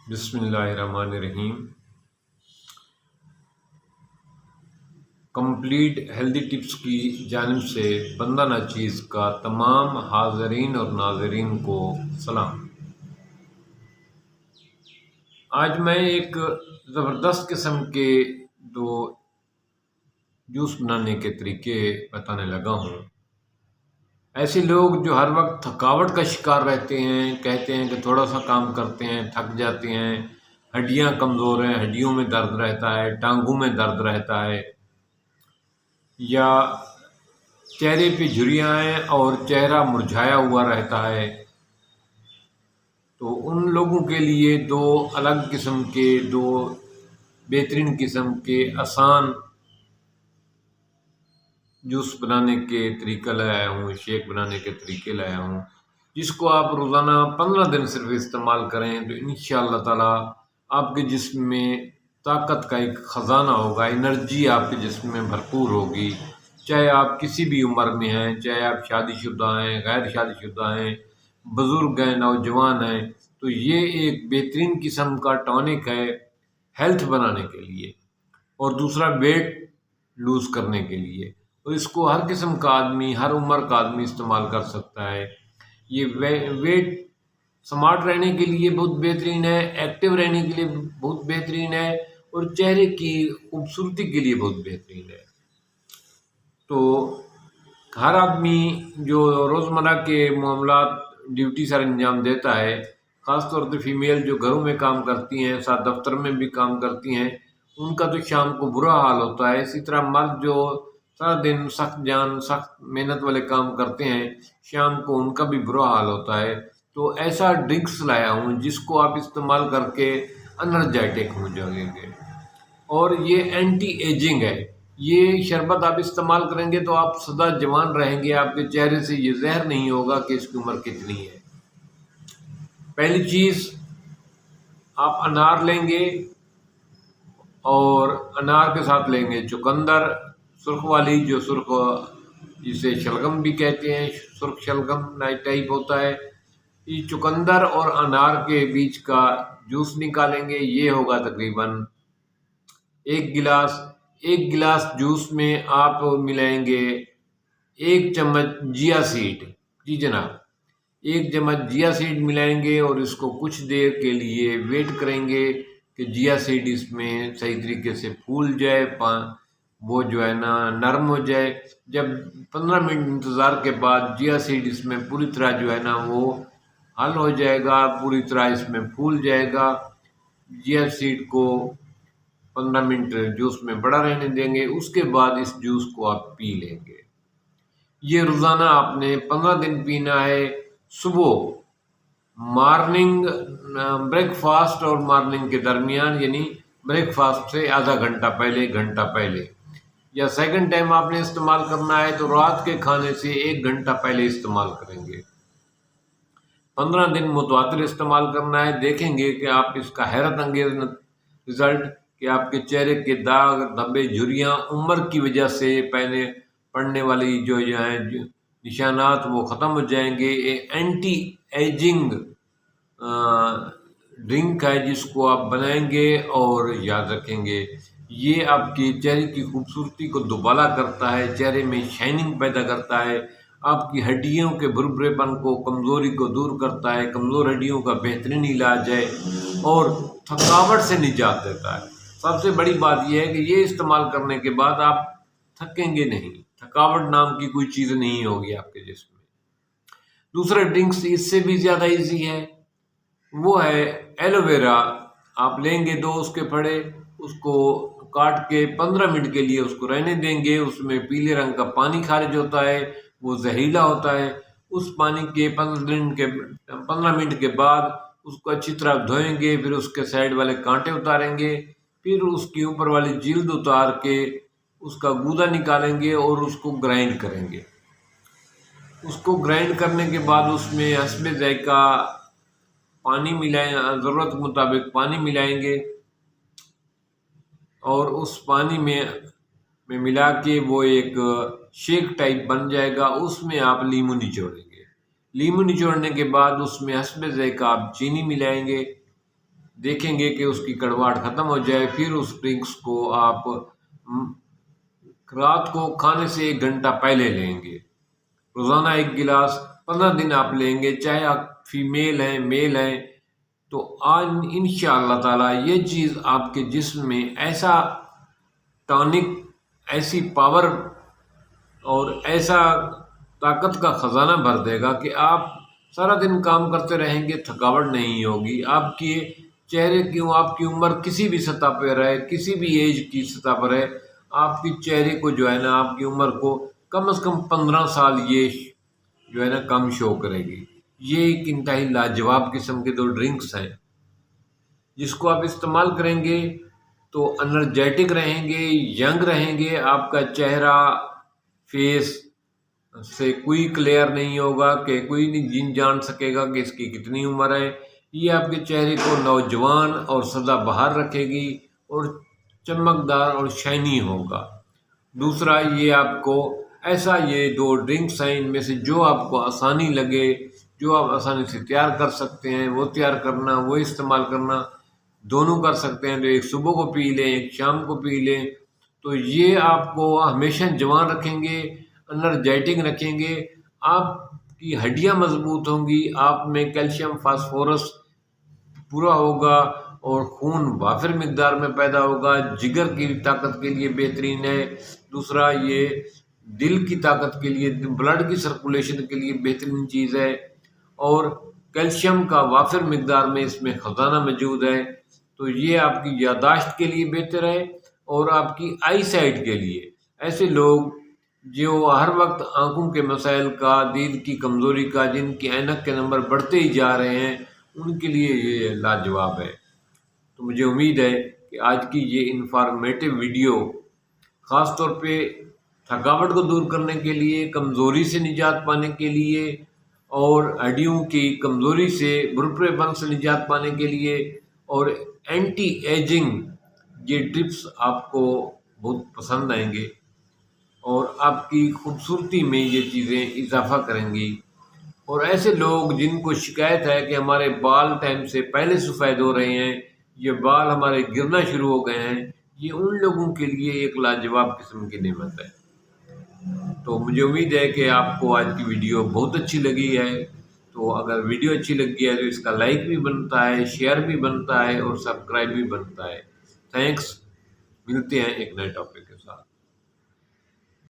بسم اللہ الرحمن الرحیم۔ کمپلیٹ ہیلدی ٹپس کی جانب سے بندہ ناچیز کا تمام حاضرین اور ناظرین کو سلام۔ آج میں ایک زبردست قسم کے دو جوس بنانے کے طریقے بتانے لگا ہوں۔ ایسے لوگ جو ہر وقت تھکاوٹ کا شکار رہتے ہیں، کہتے ہیں کہ تھوڑا سا کام کرتے ہیں تھک جاتے ہیں، ہڈیاں کمزور ہیں، ہڈیوں میں درد رہتا ہے، ٹانگوں میں درد رہتا ہے، یا چہرے پہ جھریاں ہیں اور چہرہ مرجھایا ہوا رہتا ہے، تو ان لوگوں کے لیے دو الگ قسم کے، دو بہترین قسم کے آسان جوس بنانے کے طریقہ لایا ہوں، شیک بنانے کے طریقے لایا ہوں، جس کو آپ روزانہ 15 دن صرف استعمال کریں تو انشاءاللہ تعالی آپ کے جسم میں طاقت کا ایک خزانہ ہوگا، انرجی آپ کے جسم میں بھرپور ہوگی۔ چاہے آپ کسی بھی عمر میں ہیں، چاہے آپ شادی شدہ ہیں، غیر شادی شدہ ہیں، بزرگ ہیں، نوجوان ہیں، تو یہ ایک بہترین قسم کا ٹونک ہے ہیلتھ بنانے کے لیے، اور دوسرا ویٹ لوز کرنے کے لیے۔ تو اس کو ہر قسم کا آدمی، ہر عمر کا آدمی استعمال کر سکتا ہے۔ یہ ویٹ سمارٹ رہنے کے لیے بہت بہترین ہے، ایکٹیو رہنے کے لیے بہت بہترین ہے، اور چہرے کی خوبصورتی کے لیے بہت بہترین ہے۔ تو ہر آدمی جو روزمرہ کے معاملات ڈیوٹی سر انجام دیتا ہے، خاص طور پہ فیمیل جو گھروں میں کام کرتی ہیں، ساتھ دفتر میں بھی کام کرتی ہیں، ان کا تو شام کو برا حال ہوتا ہے۔ اسی طرح مرد جو سارا دن سخت جان، سخت محنت والے کام کرتے ہیں، شام کو ان کا بھی برا حال ہوتا ہے۔ تو ایسا ڈرنکس لایا ہوں جس کو آپ استعمال کر کے انرجیٹک ہو جائیں گے، اور یہ اینٹی ایجنگ ہے۔ یہ شربت آپ استعمال کریں گے تو آپ سدا جوان رہیں گے، آپ کے چہرے سے یہ زہر نہیں ہوگا کہ اس کی عمر کتنی ہے۔ پہلی چیز، آپ انار لیں گے، اور انار کے ساتھ لیں گے چقندر، سرخ والی، جو سرخ جسے شلگم بھی کہتے ہیں، سرخ شلگم ٹائپ ہوتا ہے۔ یہ چقندر اور انار کے بیچ کا جوس نکالیں گے، یہ ہوگا تقریباً ایک گلاس۔ ایک گلاس جوس میں آپ ملائیں گے 1 چمچ جیا سیڈ، جی جناب، 1 چمچ جیا سیڈ ملائیں گے، اور اس کو کچھ دیر کے لیے ویٹ کریں گے کہ جیا سیڈ اس میں صحیح طریقے سے پھول جائے، وہ جو ہے نا نرم ہو جائے۔ جب 15 منٹ انتظار کے بعد جیا سیڈ اس میں پوری طرح جو ہے نا وہ حل ہو جائے گا، پوری طرح اس میں پھول جائے گا، جیا سیڈ کو 15 منٹ جوس میں بڑا رہنے دیں گے۔ اس کے بعد اس جوس کو آپ پی لیں گے۔ یہ روزانہ آپ نے 15 دن پینا ہے۔ صبح مارننگ بریک فاسٹ اور مارننگ کے درمیان، یعنی بریک فاسٹ سے آدھا گھنٹہ پہلے، 1 گھنٹہ پہلے، یا سیکنڈ ٹائم آپ نے استعمال کرنا ہے تو رات کے کھانے سے 1 گھنٹہ پہلے استعمال کریں گے۔ 15 دن متواتر استعمال کرنا ہے، دیکھیں گے کہ آپ اس کا حیرت انگیز رزلٹ، کہ آپ کے چہرے کے داغ، دھبے، جھریاں، عمر کی وجہ سے پہلے پڑنے والی جو ہیں نشانات، وہ ختم ہو جائیں گے۔ اینٹی ایجنگ ڈرنک ہے جس کو آپ بنائیں گے، اور یاد رکھیں گے یہ آپ کے چہرے کی خوبصورتی کو دوبالا کرتا ہے، چہرے میں شائننگ پیدا کرتا ہے، آپ کی ہڈیوں کے بھربھرے پن کو، کمزوری کو دور کرتا ہے، کمزور ہڈیوں کا بہترین علاج ہے، اور تھکاوٹ سے نجات دیتا ہے۔ سب سے بڑی بات یہ ہے کہ یہ استعمال کرنے کے بعد آپ تھکیں گے نہیں، تھکاوٹ نام کی کوئی چیز نہیں ہوگی آپ کے جسم میں۔ دوسرا ڈرنکس اس سے بھی زیادہ ایزی ہے، وہ ہے ایلو ویرا۔ آپ لیں گے 2 اس کے پھڑے، اس کو کاٹ کے 15 منٹ کے لیے اس کو رہنے دیں گے۔ اس میں پیلے رنگ کا پانی خارج ہوتا ہے، وہ زہریلا ہوتا ہے۔ اس پانی کے 15 منٹ کے بعد اس کو اچھی طرح دھوئیں گے، پھر اس کے سائڈ والے کانٹے اتاریں گے، پھر اس کی اوپر والی جلد اتار کے اس کا گودا نکالیں گے، اور اس کو گرائنڈ کریں گے۔ اس کو گرائنڈ کرنے کے بعد اس میں حسب ذائقہ پانی ملائیں، ضرورت کے مطابق پانی ملائیں گے، اور اس پانی میں ملا کے وہ ایک شیک ٹائپ بن جائے گا۔ اس میں آپ لیمو نچوڑیں گے۔ لیمو نچوڑنے کے بعد اس میں حسب ذائقہ آپ چینی ملائیں گے، دیکھیں گے کہ اس کی کڑواہٹ ختم ہو جائے، پھر اس ڈرنکس کو آپ رات کو کھانے سے 1 گھنٹہ پہلے لیں گے۔ روزانہ 1 گلاس 15 دن آپ لیں گے، چاہے آپ فیمیل ہیں میل ہیں، تو آج انشاءاللہ تعالیٰ یہ چیز آپ کے جسم میں ایسا ٹانک، ایسی پاور اور ایسا طاقت کا خزانہ بھر دے گا کہ آپ سارا دن کام کرتے رہیں گے، تھکاوٹ نہیں ہوگی۔ آپ کے چہرے آپ کی عمر کسی بھی سطح پہ رہے، کسی بھی ایج کی سطح پر رہے، آپ کی چہرے کو جو ہے نا، آپ کی عمر کو کم از کم 15 سال یہ جو ہے نا کم شو کرے گی۔ یہ ایک انتہائی لاجواب قسم کے 2 ڈرنکس ہیں، جس کو آپ استعمال کریں گے تو انرجیٹک رہیں گے، ینگ رہیں گے۔ آپ کا چہرہ، فیس سے کوئی کلیئر نہیں ہوگا کہ کوئی نہیں جان سکے گا کہ اس کی کتنی عمر ہے۔ یہ آپ کے چہرے کو نوجوان اور سدا بہار رکھے گی اور چمکدار اور شائنی ہوگا۔ دوسرا، یہ آپ کو ایسا یہ 2 ڈرنکس ہیں، ان میں سے جو آپ کو آسانی لگے، جو آپ آسانی سے تیار کر سکتے ہیں وہ تیار کرنا، وہ استعمال کرنا۔ دونوں کر سکتے ہیں، تو ایک صبح کو پی لیں، ایک شام کو پی لیں، تو یہ آپ کو ہمیشہ جوان رکھیں گے، انرجیٹک رکھیں گے، آپ کی ہڈیاں مضبوط ہوں گی، آپ میں کیلشیم فاسفورس پورا ہوگا اور خون وافر مقدار میں پیدا ہوگا۔ جگر کی طاقت کے لیے بہترین ہے۔ دوسرا، یہ دل کی طاقت کے لیے، بلڈ کی سرکولیشن کے لیے بہترین چیز ہے، اور کیلشیم کا وافر مقدار میں اس میں خزانہ موجود ہے، تو یہ آپ کی یادداشت کے لیے بہتر ہے اور آپ کی آئی سائٹ کے لیے۔ ایسے لوگ جو ہر وقت آنکھوں کے مسائل کا، دید کی کمزوری کا، جن کی اینک کے نمبر بڑھتے ہی جا رہے ہیں، ان کے لیے یہ لاجواب ہے۔ تو مجھے امید ہے کہ آج کی یہ انفارمیٹیو ویڈیو خاص طور پہ تھکاوٹ کو دور کرنے کے لیے، کمزوری سے نجات پانے کے لیے، اور ہڈیوں کی کمزوری سے، بھرپے پن سے نجات پانے کے لیے، اور اینٹی ایجنگ یہ ٹپس آپ کو بہت پسند آئیں گے اور آپ کی خوبصورتی میں یہ چیزیں اضافہ کریں گی۔ اور ایسے لوگ جن کو شکایت ہے کہ ہمارے بال ٹائم سے پہلے سفید ہو رہے ہیں، یہ بال ہمارے گرنا شروع ہو گئے ہیں، یہ ان لوگوں کے لیے ایک لاجواب قسم کی نعمت ہے۔ تو مجھے امید ہے کہ آپ کو آج کی ویڈیو بہت اچھی لگی ہے۔ تو اگر ویڈیو اچھی لگی ہے تو اس کا لائک بھی بنتا ہے، شیئر بھی بنتا ہے اور سبسکرائب بھی بنتا ہے۔ تھینکس، ملتے ہیں ایک نئے ٹاپک کے ساتھ۔